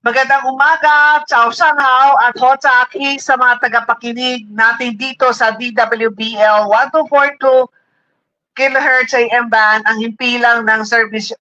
Magandang umaga, Chow Shanghao at Hotsaki sa mga tagapakinig natin dito sa DWBL 1242 kHz AM band, ang himpilang ng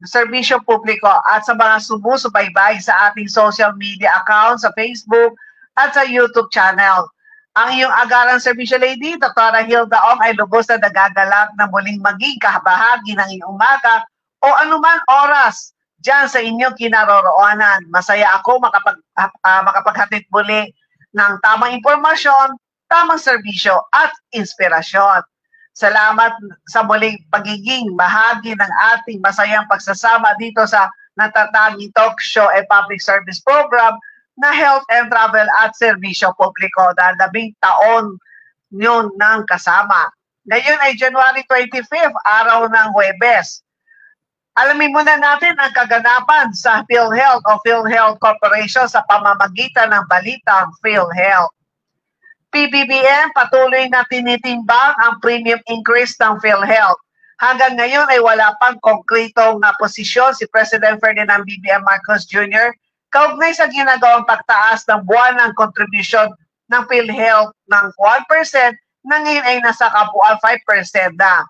serbisyo publiko, at sa mga sumusubaybay sa ating social media account sa Facebook at sa YouTube channel. Ang iyong agarang serbisyo lady, Dr. Hilda Ong, ay lubos na nagagalak na muling maging kabahagi ng iyong umaga o anuman oras diyan sa inyong kinaroroonan. Masaya ako makapaghatid muli ng tamang impormasyon, tamang serbisyo at inspirasyon. Salamat sa muling pagiging bahagi ng ating masayang pagsasama dito sa natatanging talk show and public service program na Health and Travel at Serbisyo Publiko, dahil 10 taon yun ng kasama. Ngayon ay January 25, araw ng Huwebes. Alamin muna natin ang kaganapan sa PhilHealth o PhilHealth Corporation sa pamamagitan ng balitang PhilHealth. PBBM patuloy na tinitimbang ang premium increase ng PhilHealth. Hanggang ngayon ay wala pang konkretong posisyon si President Ferdinand BBM Marcos Jr. kaugnay sa ginagawang pagtaas ng buwan ng kontribusyon ng PhilHealth ng 1% na ngayon ay nasa kabuuan 5% na.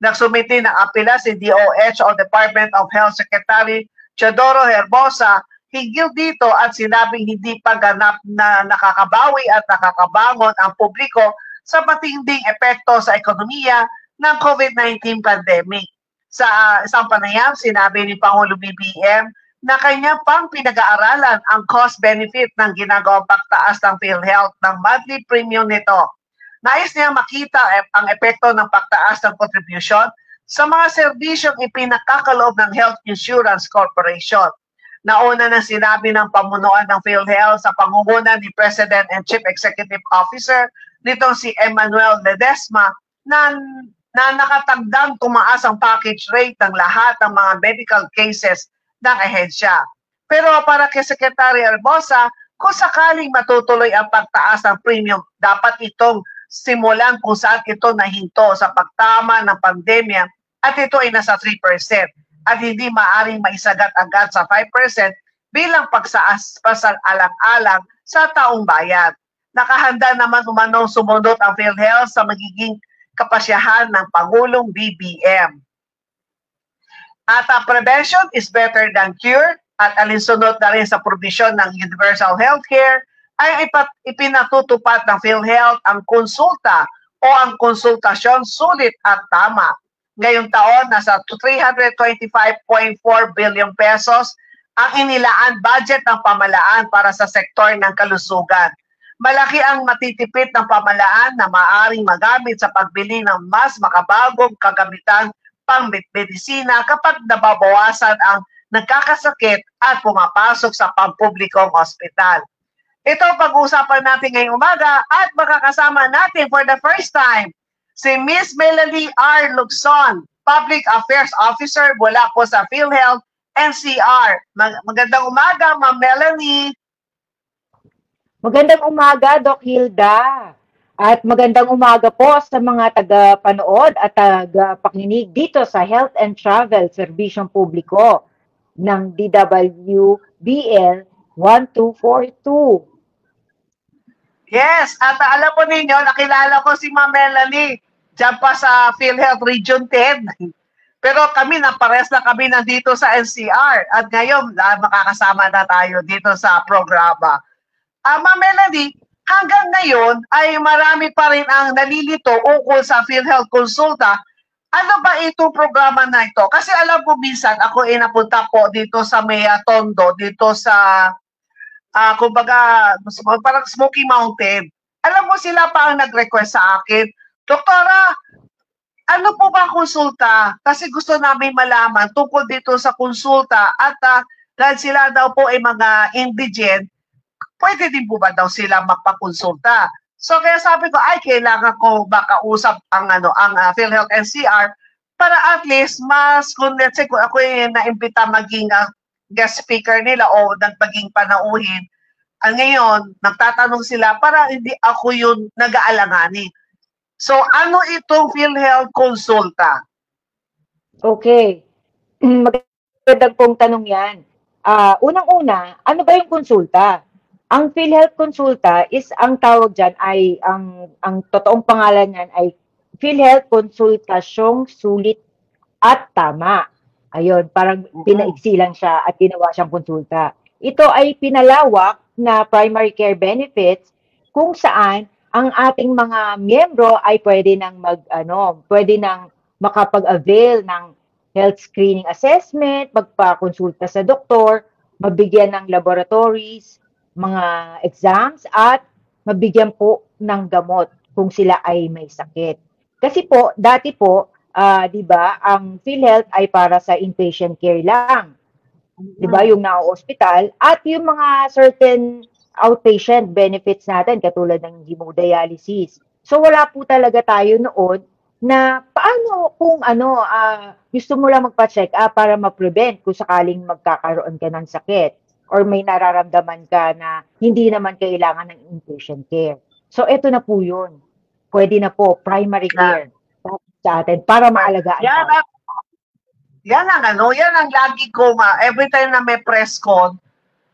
Nagsumiti ng apela si DOH o Department of Health Secretary Teodoro Herbosa hinggil dito at sinabing hindi pa ganap na nakakabawi at nakakabangon ang publiko sa matinding epekto sa ekonomiya ng COVID-19 pandemic. Sa isang panayam, sinabi ni Pangulo BBM na kanya pang pinag-aaralan ang cost-benefit ng ginagawang pagtaas ng PhilHealth ng monthly premium nito. Nais niya makita ang epekto ng pagtaas ng contribution sa mga serbisyong ipinakakaloob ng Health Insurance Corporation. Nauna na sinabi ng pamunuan ng PhilHealth sa pangunguna ni President and Chief Executive Officer nitong si Emmanuel Ledesma na nakatagdang tumaas ang package rate ng lahat ng mga medical cases ng ahensya. Pero para kay Secretary Herbosa, kung sakaling matutuloy ang pagtaas ng premium, dapat itong simulan kung saan ito nahinto sa pagtama ng pandemya at ito ay nasa 3% at hindi maaring maisagat agad sa 5% bilang pagsasalang-alang sa taong bayan. Nakahanda naman umanong sumunod ang PhilHealth sa magiging kapasyahan ng Pangulong BBM. At prevention is better than cure, at alinsunod na rin sa provision ng universal healthcare ay ipinatutupad ng PhilHealth ang konsulta o ang konsultasyon sulit at tama. Ngayong taon, nasa 325.4 billion pesos ang inilaan budget ng pamahalaan para sa sektor ng kalusugan. Malaki ang matitipid ng pamahalaan na maaaring magamit sa pagbili ng mas makabagong kagamitan pang-medisina kapag nababawasan ang nagkakasakit at pumapasok sa pampublikong ospital. Ito ang pag-uusapan natin ngayong umaga at makakasama natin for the first time si Miss Melanie R. Lukson, Public Affairs Officer mula po sa PhilHealth NCR. Magandang umaga, Ma'am Melanie. Magandang umaga, Doc Hilda. At magandang umaga po sa mga taga-panood at taga-pakinig dito sa Health and Travel Serbisyong Publiko ng DWBL 1242. Yes, at alam po ninyo, nakilala ko si Ma'am Melanie dyan pa sa PhilHealth Region 10. Pero kami, napares na kami nandito sa NCR. At ngayon, makakasama na tayo dito sa programa. Ma'am Melanie, hanggang ngayon ay marami pa rin ang nalilito ukol sa PhilHealth Consulta. Ano ba itong programa na ito? Kasi alam ko minsan, ako ay napunta po dito sa Tondo, dito sa kumbaga, parang Smoky Mountain. Alam mo, sila pa ang nag-request sa akin, Doktora, ano po ba konsulta? Kasi gusto namin malaman tungkol dito sa konsulta at dahil sila daw po ay mga indigent, pwede din po ba daw sila magpakonsulta? So kaya sabi ko, ay kailangan ko makausap ang PhilHealth NCR para at least mas, kung let's say, kung ako ay naimbita maging guest speaker nila o nagpaging panauhin, ngayon, nagtatanong sila para hindi ako yung nag-aalangani. So, ano itong PhilHealth Consulta? Okay. Magandang pong tanong yan. unang-una, ano ba yung konsulta? Ang PhilHealth Konsulta is ang tawag diyan ay ang totoong pangalan niyan ay PhilHealth Konsultasyong Sulit at Tama. Ayun, parang pinaiksi lang siya at ginawa siyang konsulta. Ito ay pinalawak na primary care benefits kung saan ang ating mga miyembro ay pwede nang makapag-avail ng health screening assessment, magpakonsulta sa doktor, mabigyan ng laboratories, mga exams, at mabigyan po ng gamot kung sila ay may sakit. Kasi po, dati po, 'di ba, ang PhilHealth ay para sa inpatient care lang. 'Di ba, yung na-o-ospital at yung mga certain outpatient benefits natin katulad ng hemodialysis. So wala po talaga tayo noon na paano kung gusto mo lang magpa-check up para ma-prevent kung sakaling magkakaroon ka ng sakit or may nararamdaman ka na hindi naman kailangan ng inpatient care. So eto na po 'yun. Pwede na po primary care sa atin para maalagaan Yan tayo. yan ang lagi ko every time na may press con,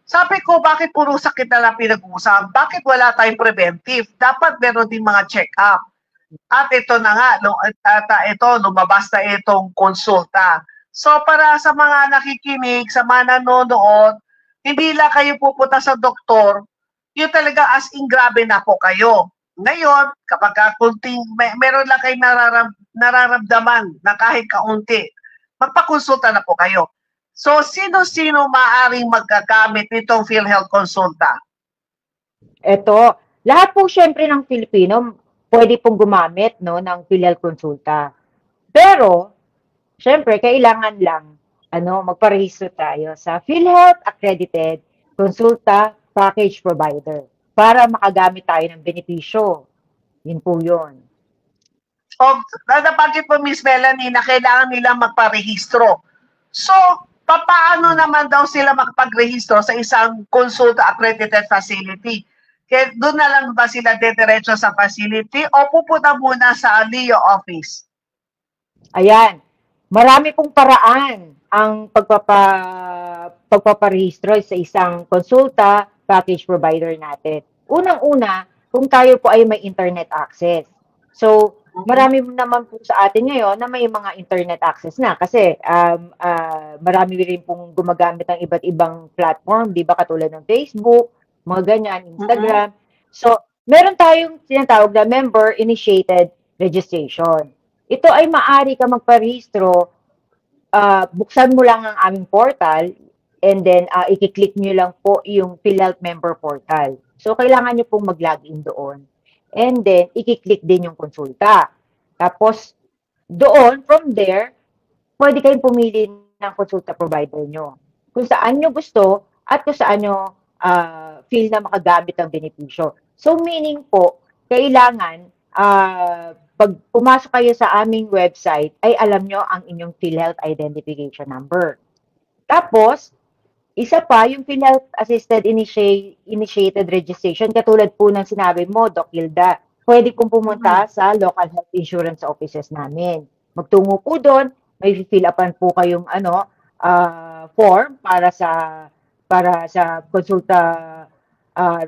sabi ko, bakit puro sakit na lang pinag-uusap? Bakit wala tayong preventive? Dapat meron din mga check-up. At ito na nga, lumabas na itong konsulta. So para sa mga nakikinig, sa mga nanonood, hindi lang kayo pupunta sa doktor, yun talaga as in grabe na po kayo. Ngayon, kapag meron lang kayong nararamdaman na kahit kaunti, magpakonsulta na po kayo. So, sino-sino maaaring magkagamit nitong PhilHealth Konsulta? Ito, lahat po syempre ng Pilipino pwede pong gumamit ng PhilHealth Konsulta. Pero, syempre, kailangan lang magparehistro tayo sa PhilHealth Accredited Konsulta Package Provider para makagamit tayo ng benepisyo. Yun po yun. So, nabanggit po Miss Melanie na kailangan nila magparehistro. So, paano naman daw sila makapag-rehistro sa isang consulta accredited facility? Kaya doon na lang ba sila dediretso sa facility o pupunta muna sa LEO office? Ayan. Marami pong paraan ang pagpaparehistro sa isang konsulta package provider natin. Unang-una, kung tayo po ay may internet access. So, marami naman po sa atin ngayon na may mga internet access na kasi marami rin pong gumagamit ng iba't ibang platform, di ba, katulad ng Facebook, mga ganyan, Instagram. So, meron tayong tinatawag na member-initiated registration. Ito ay maaari ka magparehistro, buksan mo lang ang aming portal and then i-click nyo lang po yung PhilHealth member portal. So, kailangan nyo pong mag-login doon. And then, i-click din yung konsulta. Tapos, doon, from there, pwede kayong pumili ng konsulta provider nyo. Kung saan nyo gusto at kung saan nyo feel na makagamit ng benepisyo. So, meaning po, kailangan, pag pumasok kayo sa aming website, ay alam nyo ang inyong PhilHealth Identification Number. Tapos, isa pa, yung PhilHealth Assisted Initiated Registration, katulad po ng sinabi mo, Doc Hilda, pwede pong pumunta sa local health insurance offices namin. Magtungo po doon, may fill upan po kayong form para sa konsulta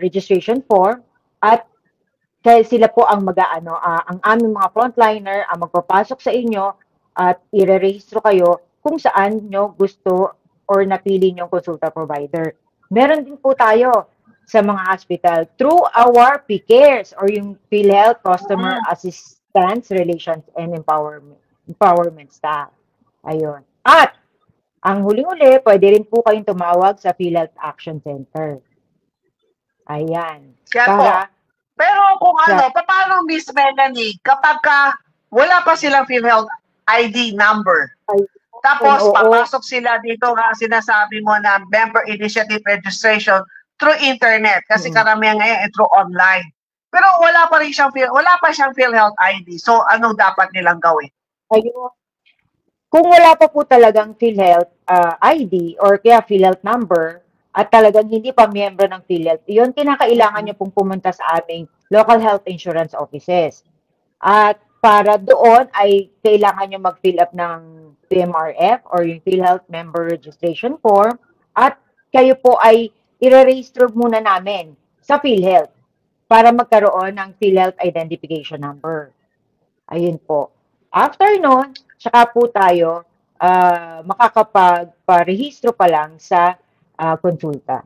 registration form at kaya sila po ang ang aming mga frontliner ang magpapasok sa inyo at ire-rehistro kayo kung saan nyo gusto or napili yung consulta provider. Meron din po tayo sa mga hospital through our PCares or yung PhilHealth Customer Assistance Relations and Empowerment Staff. Ayun. At ang huling-huli, pwede rin po kayong tumawag sa PhilHealth Action Center. Ayan. Pero kung paano Miss Melanie, kapag wala pa silang PhilHealth ID number, tapos papasok sila dito sinasabi mo na member initiative registration through internet kasi karamihan ngayon through online. Pero wala pa siyang PhilHealth ID. So anong dapat nilang gawin? Ayun. Kung wala pa po talagang PhilHealth ID or kaya PhilHealth number at talagang hindi pa miyembro ng PhilHealth, yun kinakailangan niyo pong pumunta sa aming local health insurance offices. At para doon ay kailangan nyo mag-fill up ng PMRF or yung PhilHealth Member Registration Form at kayo po ay i-register muna namin sa PhilHealth para magkaroon ng PhilHealth Identification Number. Ayun po. After nun, tsaka po tayo makakapagparehistro pa lang sa konsulta.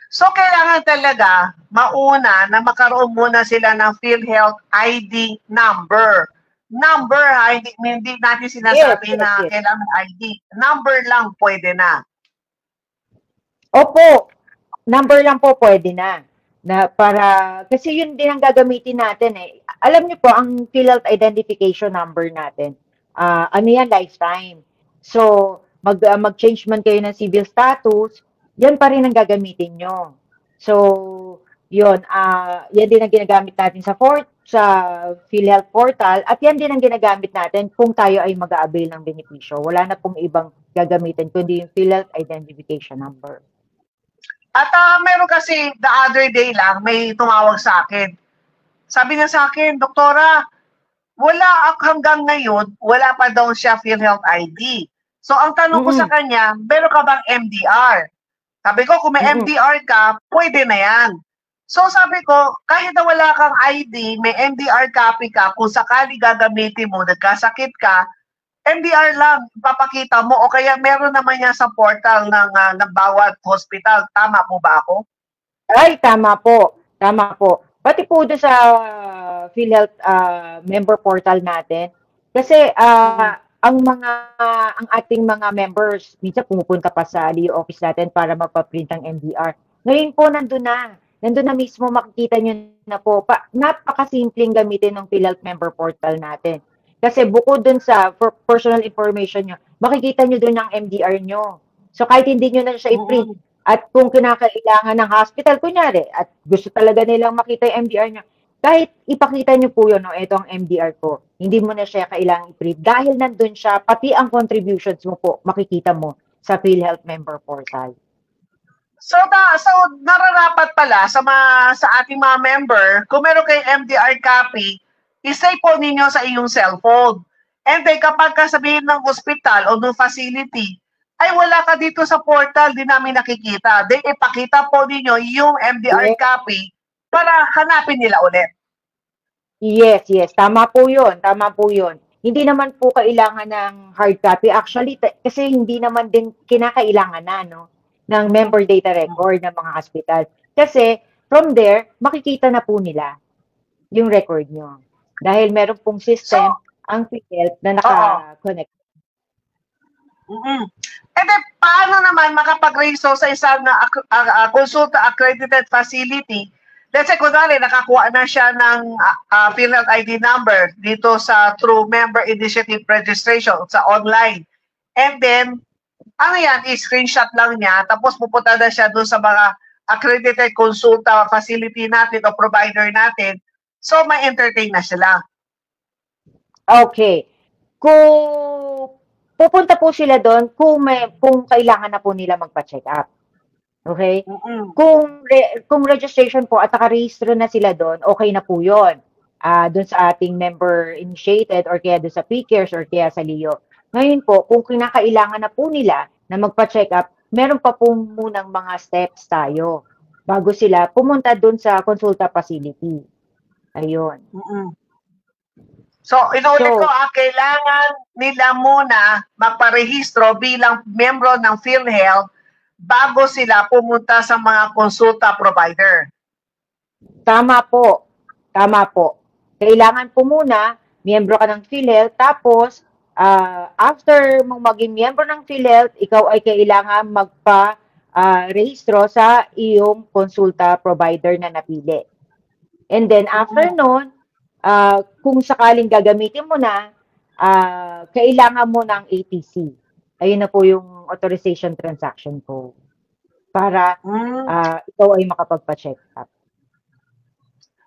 So, kailangan talaga mauna na makaroon muna sila ng PhilHealth ID number. Number, ha? Hindi natin sinasabi na kailangan ID. Number lang pwede na. Opo, number lang po pwede na. Kasi yun din ang gagamitin natin eh. Alam niyo po, ang PhilHealth Identification Number natin, ano yan, lifetime. So, mag-change man kayo ng civil status, yan pa rin ang gagamitin nyo. So, yun, yan din ang ginagamit natin sa PhilHealth portal at yan din ang ginagamit natin kung tayo ay mag-a-avail ng benepisyo. Wala na pong ibang gagamitin kundi yung PhilHealth Identification Number. At meron kasi the other day lang, may tumawag sa akin. Sabi niya sa akin, Doktora, hanggang ngayon, wala pa daw siya PhilHealth ID. So, ang tanong ko sa kanya, meron ka bang MDR? Sabi ko, kung may MDR ka, pwede na yan. So, sabi ko, kahit na wala kang ID, may MDR copy ka, kung sakali gagamitin mo, nagkasakit ka, MDR lang, papakita mo, o kaya meron naman yan sa portal ng bawat hospital. Tama po ba ako? Ay, tama po. Tama po. Pati po doon sa PhilHealth member portal natin. Kasi ang ating mga members, minsan pumupunta pa sa LEO office natin para magpa-print ng MDR. Ngayon po, nandun na mismo, makikita nyo na po. Napakasimpleng gamitin ng PhilHealth member portal natin. Kasi bukod dun sa personal information nyo, makikita nyo dun ang MDR nyo. So kahit hindi nyo na siya i-print, at kung kinakailangan ng hospital, kunyari, at gusto talaga nilang makita yung MDR nyo, kahit ipakita nyo po yun, ito ang MDR ko, hindi mo na siya kailangang i-print. Dahil nandun siya, pati ang contributions mo po, makikita mo sa PhilHealth member portal. So nararapat pala sa ating mga member, kung meron kayong MDR copy, i-save po ninyo sa iyong cellphone. And then kapag kasabihin ng hospital o ng facility, ay wala ka dito sa portal, di namin nakikita. Then ipakita po ninyo yung MDR copy para hanapin nila ulit. Yes. Tama po yun. Hindi naman po kailangan ng hard copy. Actually, kasi hindi naman din kinakailangan ng member data record ng mga hospital. Kasi from there, makikita na po nila yung record nyo. Dahil meron pong system ang PhilHealth na naka-connect. And then, paano naman makapag-register sa isang consulta accredited facility? Let's say, kunwari, nakakuha na siya ng PhilHealth ID number dito sa through member initiative registration sa online. And then, ano yan, i-screenshot lang niya, tapos pupunta na siya doon sa mga accredited consulta facility natin o provider natin. So, may entertain na sila. Okay. Kung pupunta po sila doon, kung kailangan na po nila magpa-check up. Okay? Kung registration po at nakarehistro na sila doon, okay na po yun. Doon sa ating member-initiated or kaya doon sa PCares or kaya sa LEO. Ngayon po, kung kinakailangan na po nila na magpa-check up, meron pa po munang mga steps tayo bago sila pumunta doon sa consulta facility. Ayun. So, inuulit ko, kailangan nila muna magparehistro bilang membro ng PhilHealth bago sila pumunta sa mga konsulta provider. Tama po. Kailangan po muna, miyembro ka ng PhilHealth, tapos, after mong maging miyembro ng PhilHealth, ikaw ay kailangan magpa-rehistro sa iyong konsulta provider na napili. And then, after nun, kung sakaling gagamitin mo na, kailangan mo ng ATC. Ayun na po yung authorization transaction code para ikaw ay makapagpa-check up.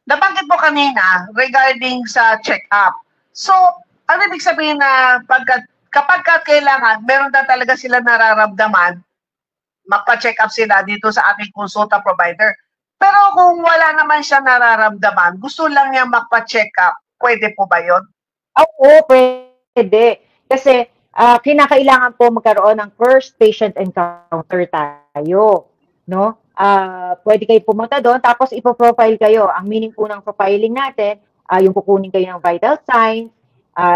Nabanggit mo kanina regarding sa check-up. So, ano ibig sabihin na kapag kailangan, meron na talaga sila nararamdaman, magpa-check up sila dito sa ating consulta provider. Pero kung wala naman siya nararamdaman, gusto lang niya magpa-check up, pwede po ba yun? Oo, pwede. Kasi kinakailangan po magkaroon ng first patient encounter tayo, no? Pwede kayo pumunta doon, tapos ipo-profile kayo. Ang meaning po ng profiling natin, yung kukunin kayo ng vital signs,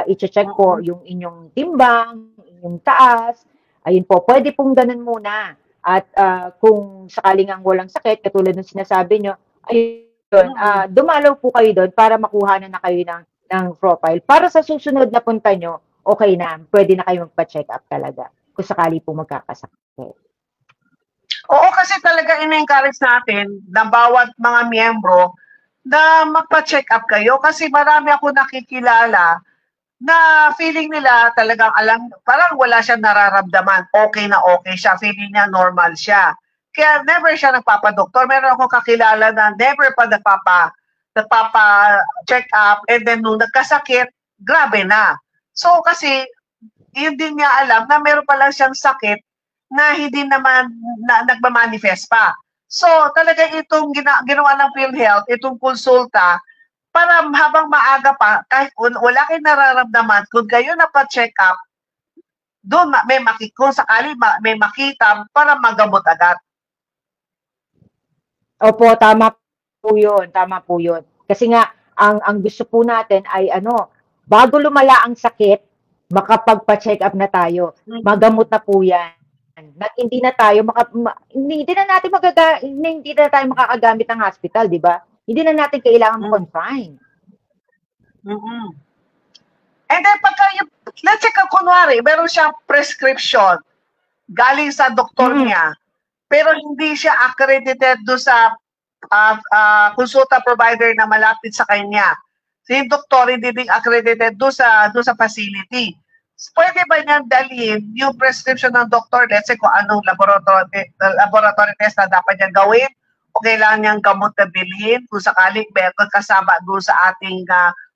i-check po yung inyong timbang, inyong taas, ayun po, pwede pong ganun muna. At kung sakaling ang walang sakit, katulad ng sinasabi nyo, ayun, dumalaw po kayo doon para makuha na kayo ng profile. Para sa susunod na punta nyo, okay na, pwede na kayo magpa-check up talaga kung sakali po magkakasakit. Oo, kasi talaga ina-encourage natin na bawat mga miyembro na magpa-check up kayo kasi marami ako nakikilala na feeling nila talagang alam, parang wala siyang nararamdaman. Okay na okay siya. Feeling niya normal siya. Kaya never siya nagpapadoktor. Meron akong kakilala na never pa nagpapa-check up and then nung nagkasakit, grabe na. So kasi, yun din niya alam na meron pa lang siyang sakit na hindi naman nagmamanifest pa. So talaga itong ginawa ng PhilHealth, itong konsulta, para habang maaga pa, kahit wala kayong nararamdaman, kung kayo napa-check up, doon kung sakali may makita para magamot agad. Opo, tama po yun. Tama po yun. Kasi nga, ang gusto po natin ay bago lumala ang sakit, makapagpa-check up na tayo. Magamot na po yan. Hindi na tayo hindi na tayo makakagamit ng hospital, di ba? Hindi na natin kailangan confine. And then pagka let's say kunwari, meron siyang prescription galing sa doktor niya, pero hindi siya accredited do sa consulta provider na malapit sa kanya. Si doktor hindi din accredited do sa facility. Pwede ba niyang dalhin yung prescription ng doktor, let's say kung anong laboratory test na dapat niyang gawin, o kailangan niyang gamot na bilhin kung sakaling meron kasama doon sa ating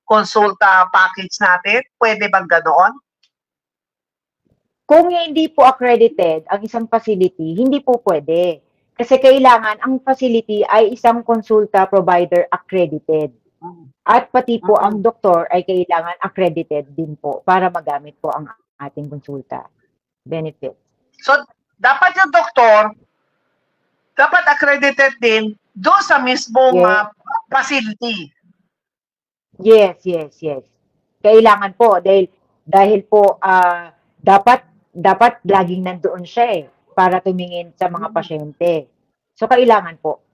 konsulta package natin? Pwede bang ganoon? Kung hindi po accredited ang isang facility, hindi po pwede. Kasi kailangan ang facility ay isang konsulta provider accredited. At pati po ang doktor ay kailangan accredited din po para magamit po ang ating konsulta benefit. So, dapat yung doktor, dapat accredited din doon sa mismong facility. Yes. Kailangan po dahil po dapat laging nandoon siya para tumingin sa mga pasyente. So kailangan po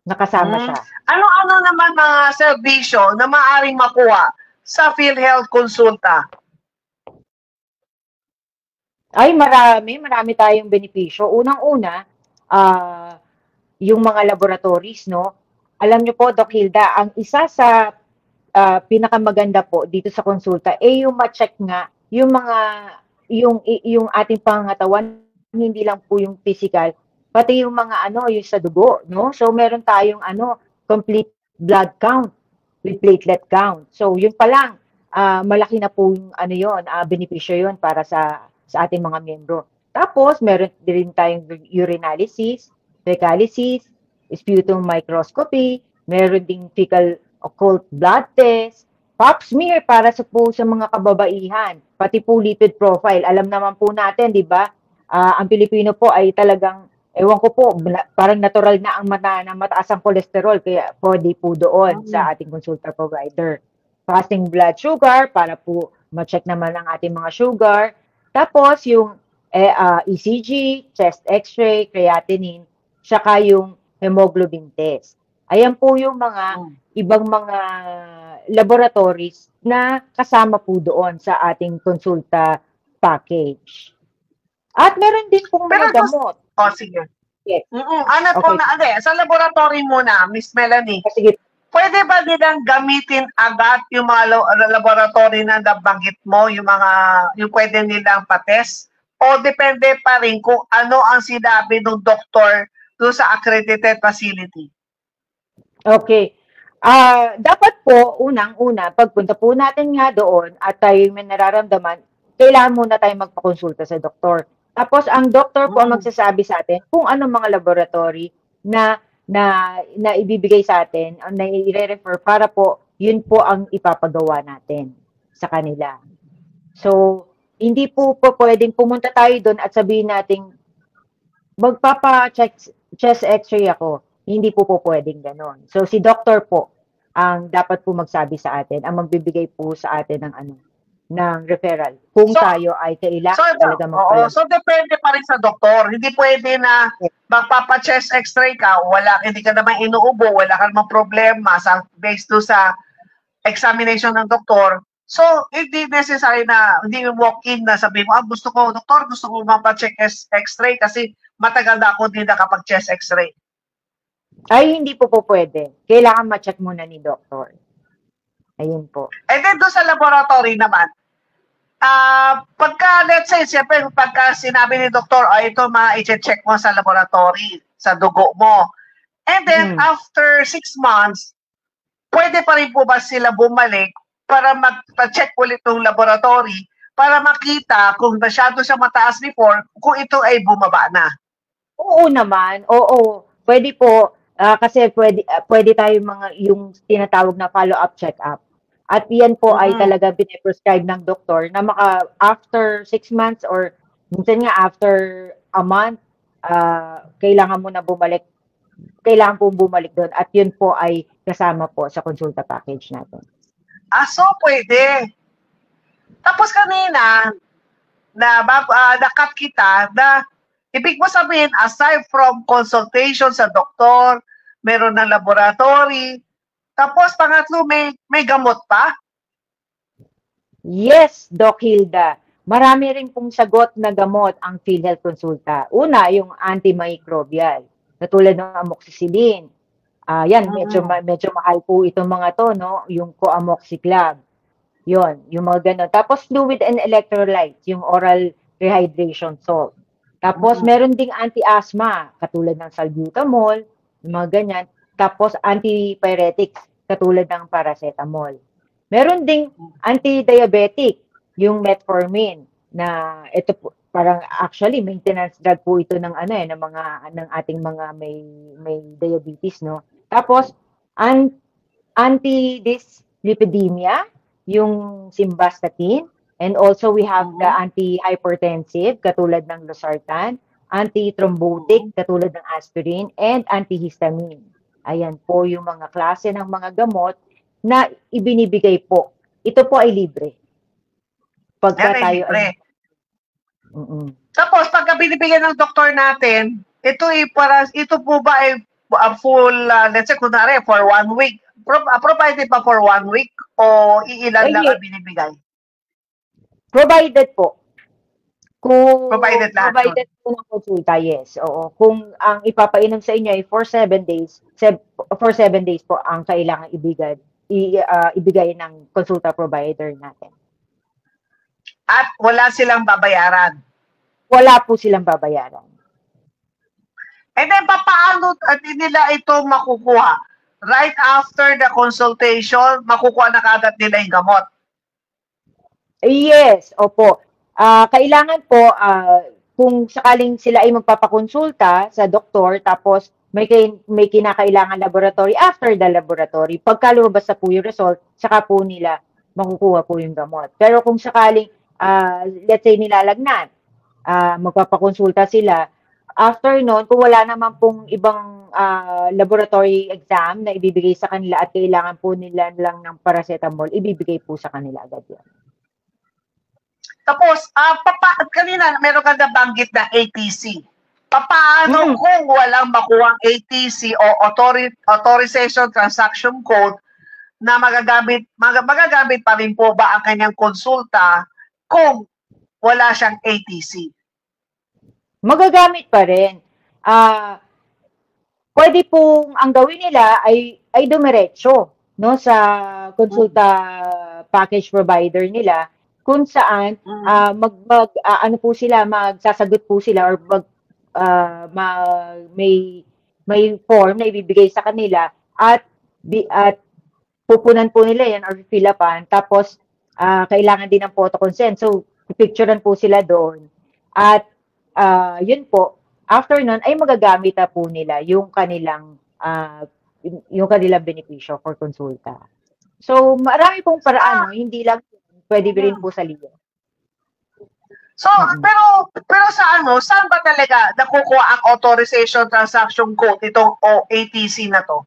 nakasama siya. Ano naman mga serbisyo na maaaring makuha sa PhilHealth konsulta? Ay, marami tayong benepisyo. Unang-una, yung mga laboratories, no? Alam niyo po, Doc Hilda, ang isa sa pinakamaganda po dito sa konsulta yung ma-check nga yung ating pangangatawan, hindi lang po yung physical, pati yung mga yung sa dugo, no? So meron tayong complete blood count with platelet count. So yun pa lang, malaki na po yung benepisyo yun para sa ating mga miyembro. Tapos meron din tayong urinalysis, fecalysis, sputum microscopy, meron ding fecal occult blood test, pap smear para sa mga kababaihan, pati po lipid profile. Alam naman po natin, di ba? Ang Pilipino po ay talagang, ewan ko po, parang natural na ang mataas ang kolesterol, kaya pwede po doon sa ating consulta provider. Fasting blood sugar, para po ma-check naman ang ating mga sugar. Tapos yung ECG, chest x-ray, creatinine, saka yung hemoglobin test. Ayan po yung mga ibang mga laboratories na kasama po doon sa ating konsulta package. At meron din pong mga gamot. Sige. Yes. Sa laboratory muna, Miss Melanie. Sige. Pwede ba nilang gamitin agad yung mga laboratory na nabanggit mo, yung pwede nilang patest? O depende pa rin kung ano ang sinabi ng doktor doon sa accredited facility? Okay. Dapat po, unang-una, pagpunta po natin nga doon at tayo may nararamdaman, kailangan muna tayo magpakonsulta sa doktor. Tapos, ang doktor po ang magsasabi sa atin kung anong mga laboratory na ibibigay sa atin, na i-refer para po, yun po ang ipapagawa natin sa kanila. So, Hindi po pwedeng pumunta tayo doon at sabihin nating magpapa-check chest x-ray ako. Hindi po pwedeng gano'n. So si doktor po ang dapat po magsabi sa atin, ang magbibigay po sa atin ng ano, ng referral kung So, tayo ay so, kailangan talaga oo, magpa-lab. so depende pa rin sa doktor. Hindi pwede na magpapa-chest x-ray ka, hindi ka naman inuubo, wala ka namang problema based do sa examination ng doktor. So, hindi necessary na, hindi yung walk-in na sabi mo, gusto ko, doktor, gusto ko mapa-check x-ray kasi matagal na ako hindi nakapag-chest x-ray. Ay, hindi po pwede. Kailangan ma-check muna ni doktor. Ayun po. And then doon sa laboratory naman, pagka, let's say, siyempre, pagka sinabi ni doktor, ito ma-check mo sa laboratory, sa dugo mo. And then, after 6 months, pwede pa rin po ba sila bumalik para mag-check ulit ng laboratory para makita kung masyado siya mataas before, kung ito ay bumaba na? Oo naman. Oo. Pwede po. Kasi pwede tayo yung tinatawag na follow-up check-up. At yan po ay talaga piniprescribe ng doktor na after 6 months or minsan nga after a month, kailangan mo na bumalik. Kailangan po bumalik doon. At yun po ay kasama po sa konsulta package natin. So pwede. Tapos kanina, nakat kita na ibig mo sabihin, aside from consultation sa doktor, meron ng laboratory, tapos pangatlo, may gamot pa? Yes, Doc Hilda. Marami rin pong sagot na gamot ang PhilHealth Consulta. Una, yung antimicrobial, katulad ng amoxicillin. Yan, medyo mahal po itong mga to, no? Yung Coamoxiclav. Yon, yung mga ganun. Tapos fluid and electrolytes, yung oral rehydration salt. Tapos meron ding anti-asthma, katulad ng salbutamol, yung mga ganyan. Tapos antipyretics, katulad ng paracetamol. Meron ding anti-diabetic, yung metformin, na ito po, parang actually maintenance drug po ito ng ng ating mga may diabetes, no. Tapos anti-dyslipidemia, yung simvastatin, and also we have the anti-hypertensive katulad ng losartan, anti-thrombotic katulad ng aspirin, and antihistamine. Ayan po yung mga klase ng mga gamot na ibinibigay po. Ito po ay libre. Pagka tayo libre. Tapos pagka binibigyan ng doktor natin, ito po ba ay full, let's say kunwari for 1 week, provided pa for 1 week o iilan lang ang binibigay? Provided po. Provided lahat. Provided po ng konsulta, yes. Oo. Kung ang ipapainom sa inyo ay for 7 days, for 7 days po ang kailangan ibigay ng konsulta provider natin. At wala silang babayaran? Wala po silang babayaran. And then, paano nila ito makukuha? Right after the consultation, makukuha na kagad nila yung gamot? Yes, opo. Kailangan po, kung sakaling sila ay magpapakonsulta sa doktor, tapos may kinakailangan laboratory, after the laboratory, pagka lumabas na po yung result, saka po nila makukuha po yung gamot. Pero kung sakaling, let's say nilalagnan, magpapakonsulta sila, after noon, kung wala naman pong ibang laboratory exam na ibibigay sa kanila at kailangan po nila lang ng paracetamol, ibibigay po sa kanila agad yan. Tapos, kanina meron ka nabanggit na ATC. Paano kung walang makuha ang ATC o Authorization Transaction Code na magagamit pa rin po ba ang kanyang konsulta kung wala siyang ATC? Magagamit pa rin. Pwede pong ang gawin nila ay dumiretso, no, sa konsulta package provider nila, kung saan magsasagot po sila or may form na ibibigay sa kanila at pupunan po nila yan or fill upan, tapos kailangan din ng photo consent. So, picturean po sila doon. At yun po, after nun ay magagamit na po nila yung kanilang benepisyo for konsulta. So, marami pong paraan, no? Hindi lang pwede rin po sa liyo. So, pero sa ano, saan ba talaga nakukuha ang authorization transaction code itong OATC na to?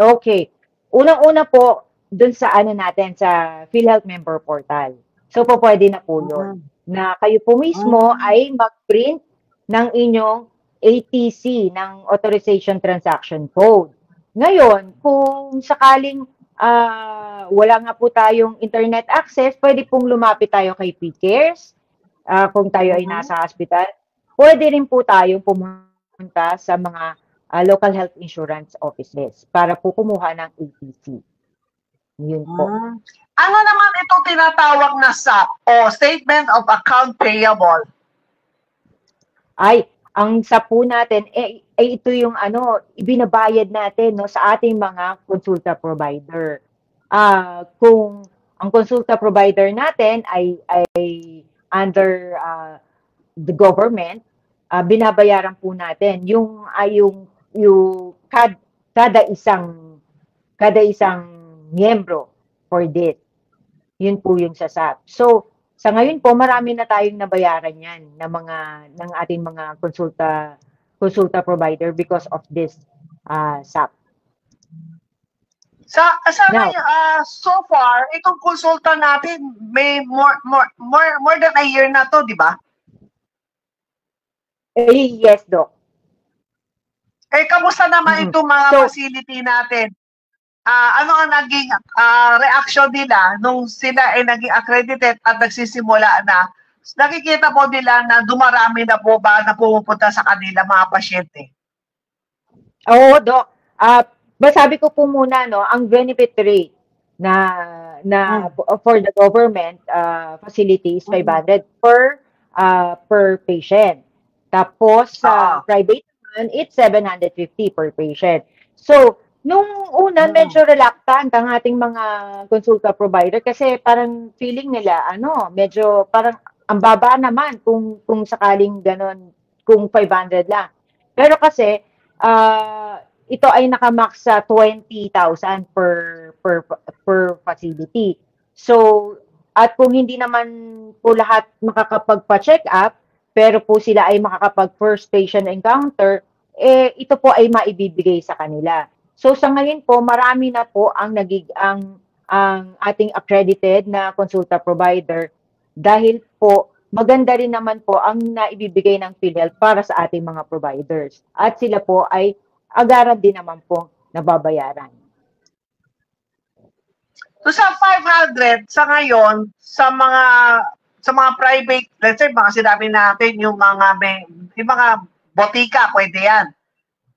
Okay. Unang-una po, dun sa ano natin, sa PhilHealth Member Portal. So, po pwede na po yun. Na kayo po mismo ay mag-print ng inyong ATC, ng Authorization Transaction Code. Ngayon, kung sakaling wala nga po tayong internet access, pwede pong lumapit tayo kay PCares. Kung tayo ay nasa hospital, pwede rin po tayong pumunta sa mga local health insurance offices para po kumuha ng ATC. Yun po. Ano naman itong tinatawag na SAP o Statement of Account Payable? Ay, ang SAP po natin, ito yung ibinabayad natin no, sa ating mga konsulta provider. Kung ang konsulta provider natin ay under the government, binabayaran po natin yung kada isang miyembro for this. Yun po yung sa SAP. So, sa ngayon po, marami na tayong nabayaran yan ng ating mga konsulta provider because of this SAP. So far, itong konsulta natin may more than a year na to, di ba? Yes, Doc. Kamusta naman itong mga facility natin? Ano ang naging reaction nila nung sila ay naging accredited at nagsisimula na? Nakikita po nila na dumarami na po ba na pumupunta sa kanila mga pasyente? Oo, Doc. Sabi ko po muna, no, ang benefit rate na for the government facility is 500 per patient. Tapos sa private naman, it's 750 per patient. So, nung una, medyo reluctant ang ating mga konsulta provider kasi parang feeling nila, medyo parang ang baba naman kung sakaling ganon, kung 500 lang. Pero kasi, ito ay nakamax sa 20,000 per facility. So, at kung hindi naman po lahat makakapagpa-check up, pero po sila ay makakapag first patient encounter, ito po ay maibibigay sa kanila. So, sa ngayon po, marami na po ang ating accredited na konsulta provider dahil po maganda rin naman po ang naibibigay ng PhilHealth para sa ating mga providers. At sila po ay agaran din naman po nababayaran. So sa 500 sa ngayon sa mga private, let's say mga sinabi natin yung mga botika, pwede yan.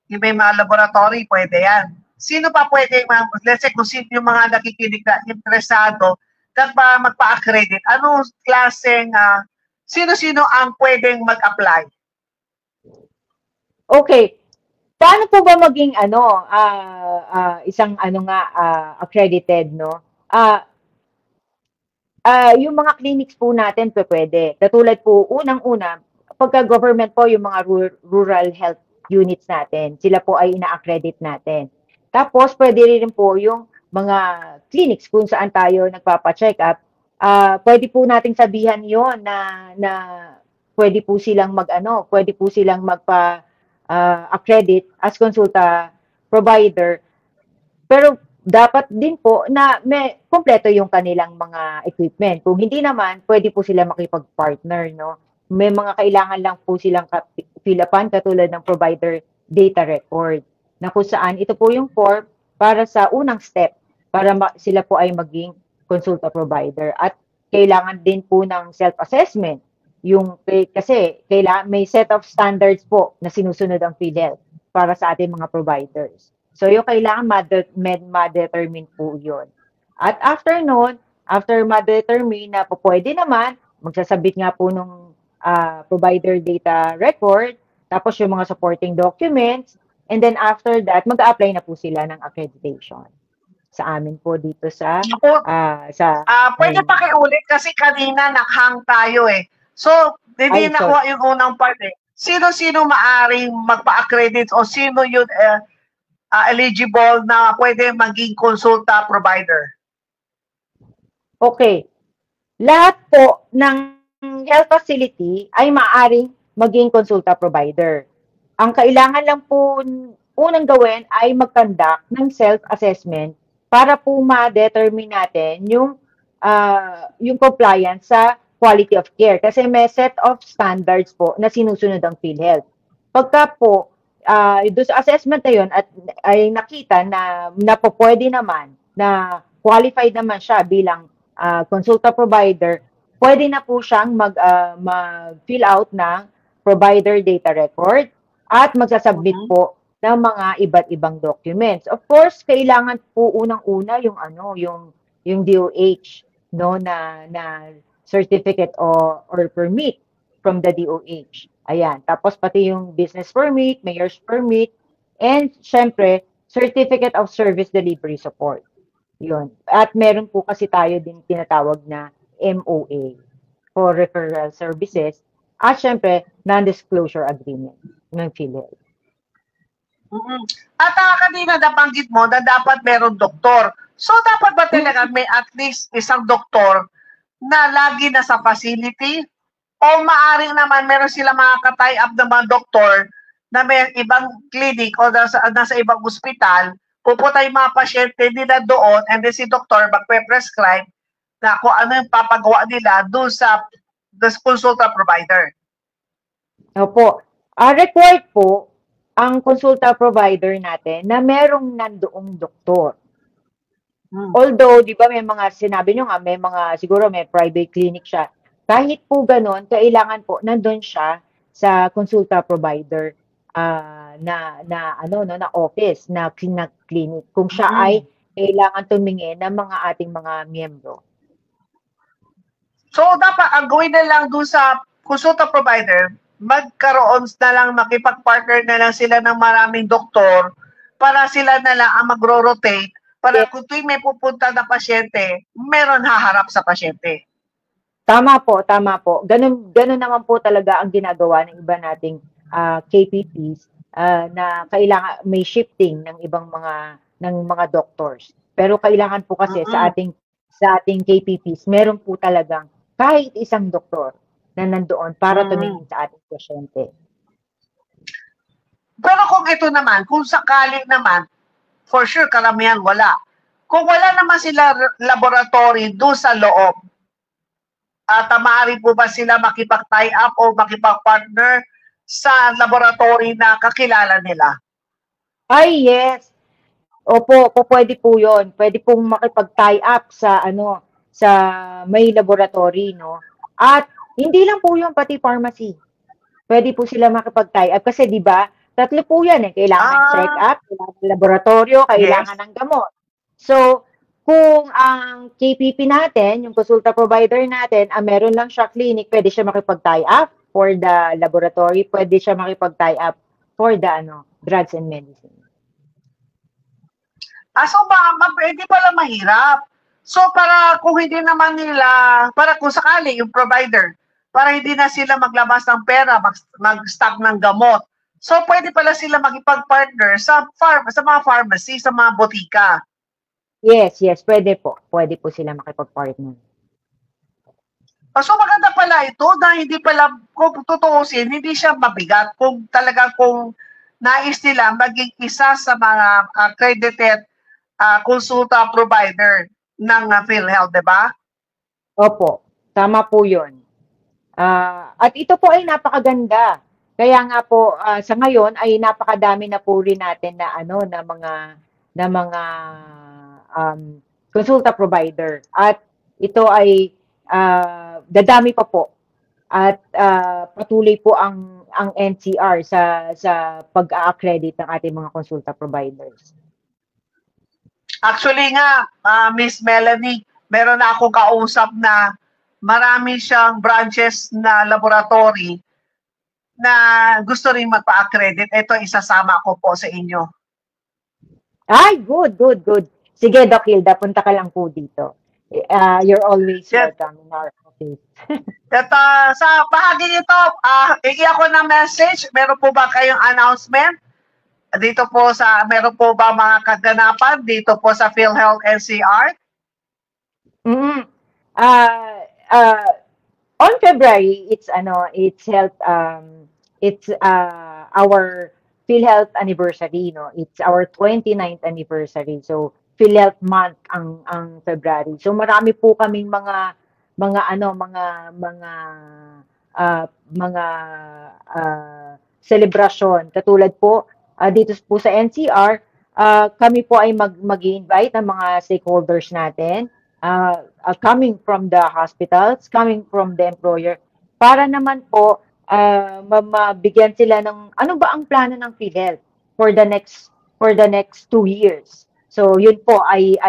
Yung may mga laboratory, pwede yan. Sino pa pwede, let's say kung sino yung mga nakikinig na interesado na magpa-accredit, anong klaseng sino-sino ang pwedeng mag-apply? Okay. Paano po ba maging isang accredited, no? Yung mga clinics po natin pwede. Katulad po unang-una, pagka government po yung mga rural health units natin, sila po ay ina-accredit natin. Tapos pwede rin po yung mga clinics kung saan tayo nagpapa-check up. Pwede po nating sabihan yon na pwede po silang accredit as konsulta provider. Pero dapat din po na may kompleto yung kanilang mga equipment. Kung hindi naman, pwede po sila makipag-partner, no? May mga kailangan lang po silang fill-upan katulad ng provider data record na kung saan ito po yung form para sa unang step para sila po ay maging konsulta provider. At kailangan din po ng self-assessment. Kasi may set of standards po na sinusunod ang PhilHealth para sa ating mga providers. So, yung kailangan ma-determine po yun. At after ma-determine na po pwede naman, magsasabit nga po nung provider data record, tapos yung mga supporting documents, and then after that, mag-a-apply na po sila ng accreditation sa amin po dito sa... pwede pakiulit kasi kanina nakhang tayo eh. So, hindi nakuha yung unang part eh. Sino-sino maaring magpa-accredit o sino yun eligible na pwede maging konsulta provider? Okay. Lahat po ng health facility ay maaaring maging konsulta provider. Ang kailangan lang po unang gawin ay mag-conduct ng self-assessment para po ma-determine natin yung compliance sa quality of care. Kasi may set of standards po na sinusunod ang PhilHealth. Pagka po, doon sa assessment na yun at ay nakita na po pwede naman, na qualified naman siya bilang consulta provider, pwede na po siyang mag-fill out ng provider data record at magsasubmit po ng mga iba't ibang documents. Of course, kailangan po unang-una yung DOH, no, na certificate or permit from the DOH. Ayan. Tapos pati yung business permit, mayor's permit, and syempre, certificate of service delivery support. Yun. At meron po kasi tayo din tinatawag na MOA for referral services at syempre, non-disclosure agreement ng PhilHealth. At kanina nabanggit mo na dapat meron doktor. So, dapat ba talaga may at least isang doktor na lagi nasa facility? O maaring naman meron sila mga ka-tie up na mga doktor na may ibang clinic o nasa ibang ospital, pupunta yung mga pasyente nila doon and then si doktor magpe-prescribe na kung ano yung papagawa nila doon sa consulta provider. Opo. Required po ang consulta provider natin na merong nandoong doktor. Although, di ba may mga sinabi nyo nga, siguro may private clinic siya. Kahit po ganun, kailangan po nandun siya sa consulta provider na office, na clinic. Kung siya ay kailangan tumingin ng mga ating mga miyembro. So, dapat ang gawin na lang doon sa consulta provider, magkaroon na lang, makipag-partner na lang sila ng maraming doktor para sila na lang ang magro-rotate para kung tuwing may pupunta na pasyente, meron haharap sa pasyente. Tama po. Ganun naman po talaga ang ginagawa ng iba nating KPPs na kailangan may shifting ng ibang mga doctors. Pero kailangan po kasi sa ating KPPs, meron po talagang kahit isang doktor na nandoon para tumingin sa ating pasyente. Pero kung ito naman, kung sakali naman, for sure karamihan wala. Kung wala naman sila laboratory doon sa loob, at maaari po ba sila makipag-tie up o makipag-partner sa laboratory na kakilala nila? Ay, yes. Opo, pwede po 'yon. Pwede pong makipag-tie up sa may laboratory, no? At hindi lang po 'yon, pati pharmacy. Pwede po sila makipag-tie up kasi 'di ba? Tatlo po 'yan eh. Kailangan ng check-up, kailangan ng laboratorio, kailangan ng gamot. So, kung ang KPP natin, yung consulta provider natin, meron lang siya clinic, pwede siya makipag-tie up for the laboratory, pwede siya makipag-tie up for the drugs and medicine. So pwede pala mahirap. So para kung hindi naman nila, para kung sakali yung provider, para hindi na sila maglabas ng pera, mag-stock ng gamot. So pwede pala sila makipag-partner sa mga pharmacy, sa mga botika. Yes, pwede po. Pwede po sila makipag-partner. So maganda pala ito na hindi pala, kung tutuusin, hindi siya mabigat kung nais nila maging isa sa mga accredited consulta provider ng PhilHealth, di ba? Opo, tama po yun. At ito po ay napakaganda. Kaya nga po, sa ngayon ay napakadami na po rin natin na mga consulta provider. At ito ay dadami pa po. At patuloy po ang NCR sa pag-a-accredit ng ating mga consulta providers. Actually nga, Miss Melanie, meron na akong kausap na marami siyang branches na laboratory na gusto rin magpa-accredit. Ito, isasama ko po sa inyo. Ay, good. Sige, Doc Hilda, punta ka lang po dito. You're always welcome in our office. At sa bahagi nito, higi ako ng message. Meron po ba kayong announcement? Dito po meron po ba mga kaganapan dito po sa PhilHealth NCR? On on February, it's our PhilHealth anniversary, no? It's our 29th anniversary. So PhilHealth month ang February. So marami po kaming mga ano, mga celebration. Katulad po dito po sa NCR, kami po ay mag-invite ng mga stakeholders natin, coming from the hospitals, coming from the employer, para naman po mabigyan sila ng ano ba ang plano ng PhilHealth for the next 2 years. So yun po ay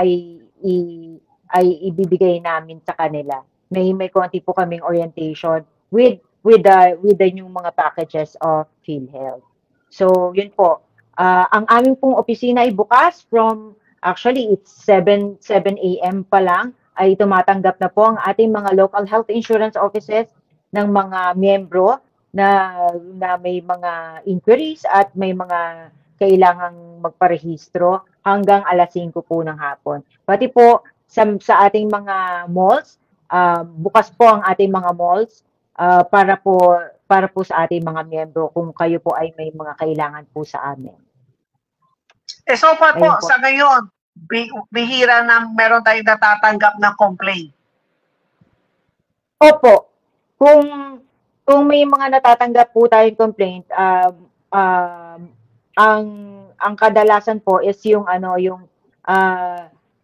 ibibigay namin sa kanila. May konti po kaming orientation with the new mga packages of PhilHealth. So yun po. Ang aming pong opisina ay bukas from actually it's 7 a.m. pa lang ay tumatanggap na po ang ating mga local health insurance offices ng mga miyembro na may mga inquiries at may mga kailangang magparehistro hanggang alas 5 po ng hapon. Pati po sa ating mga malls, bukas po ang ating mga malls para po sa ating mga miyembro kung kayo po ay may mga kailangan po sa amin. So far po, sa ngayon, bihira na meron tayong natatanggap na complaint. Opo. Kung may mga natatanggap po tayong complaint, ang kadalasan po is yung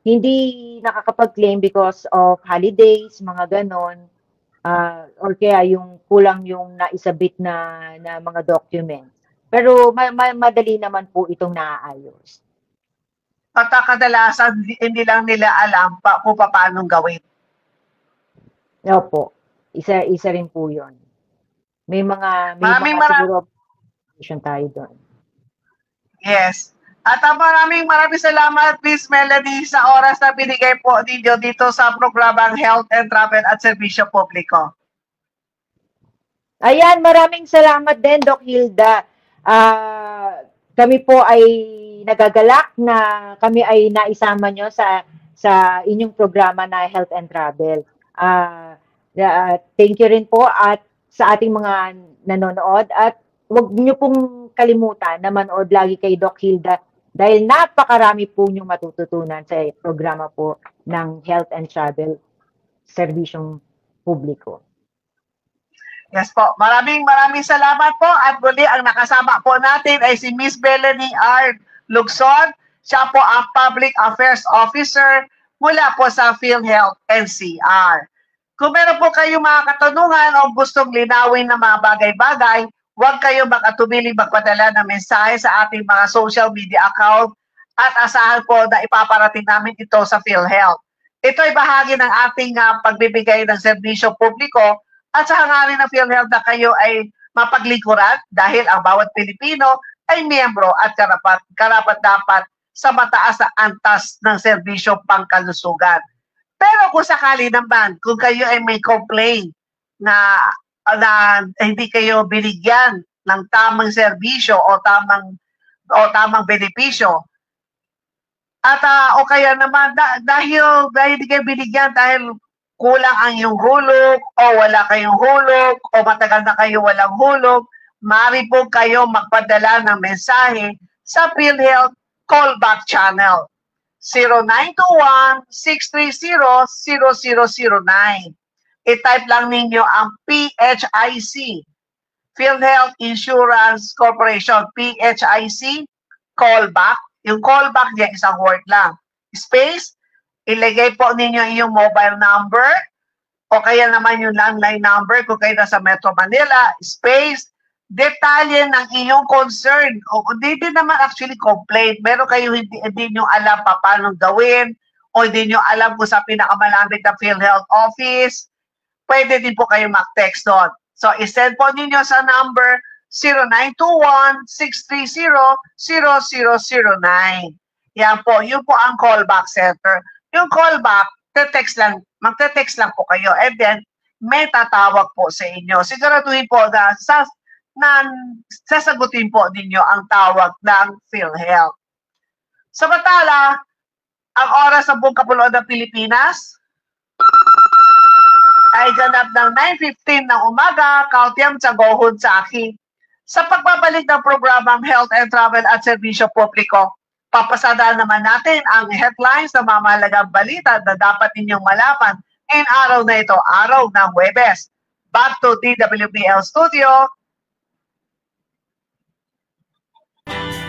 hindi nakakapag-claim because of holidays, mga ganon, or kaya yung kulang yung naisabit na mga documents. Pero madali naman po itong naaayos. At kadalasan hindi lang nila alam kung paano gawin. Opo. Isa rin po 'yon. May mga siguro tayo doon. Yes. At maraming salamat, Miss Melanie, sa oras na binigay po ninyo dito sa programang Health and Travel at Serbisyo Publiko. Ayan, maraming salamat din, Doc Hilda. Kami po ay nagagalak na kami ay naisama nyo sa inyong programa na Health and Travel. Thank you rin po at sa ating mga nanonood, at huwag nyo pong kalimutan na manood lagi kay Doc Hilda dahil napakarami po nyong matututunan sa programa po ng Health and Travel Serbisyong Publiko. Yes po. Maraming salamat po, at muli ang nakasama po natin ay si Miss Melanie R. Lugson. Siya po ang Public Affairs Officer mula po sa PhilHealth NCR. Kung meron po kayong mga katanungan o gustong linawin na mga bagay-bagay, huwag kayo mag-atubiling magpadala ng mensahe sa ating mga social media account at asahan po na ipaparating namin ito sa PhilHealth. Ito ay bahagi ng ating pagbibigay ng serbisyo publiko at sa hangarin ng PhilHealth na kayo ay mapaglingkuran dahil ang bawat Pilipino ay miyembro at karapat-dapat sa mataas na antas ng serbisyo pangkalusugan. Pero kung sakali naman, kung kayo ay may complaint na hindi kayo binigyan ng tamang serbisyo o tamang benepisyo, at o kaya naman dahil hindi kayo binigyan dahil kulang ang iyong hulog o wala kayong hulog o matagal na kayo walang hulog, maaari po kayo magpadala ng mensahe sa PhilHealth callback channel 0921-630-0009. I-type lang ninyo ang PHIC, PhilHealth Insurance Corporation, PHIC, callback. Yung callback niya isang word lang. Space, ilagay po ninyo yung mobile number o kaya naman yung landline number kung kayo nasa Metro Manila, space, detalye ng iyong concern. O hindi din naman actually complaint. Meron kayo hindi nyo alam paano gawin o hindi nyo alam kung sa pinakamalapit na PhilHealth office, pwede din po kayo mag-text doon. So, isend po ninyo sa number 0921-630-0009. Yan po, yun po ang callback center. Yung callback, magte-text lang po kayo, and then may tatawag po sa inyo. Siguraduhin po na sasagutin po ninyo ang tawag ng PhilHealth. Samantala, ang oras sa buong kapuluan ng Pilipinas, ay ganap ng 9:15 ng umaga, kautyam sa gohod sa akin. Sa pagbabalik ng programang Health and Travel at Serbisyo Publiko, papasada naman natin ang headlines na mamahalagang balita na dapat ninyong malaman ngayong araw na ito, araw ng Huwebes. Back to DWBL Studio.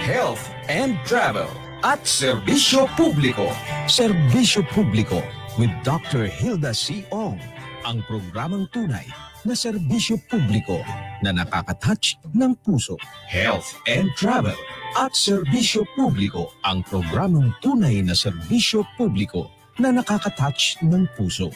Health and Travel at Serbisyo Publiko. Serbisyo Publiko with Dr. Hilda C. Ong. Ang programang tunay na serbisyo publiko na nakaka-touch ng puso. Health and Travel at Serbisyo Publiko. Ang programang tunay na serbisyo publiko na nakaka-touch ng puso.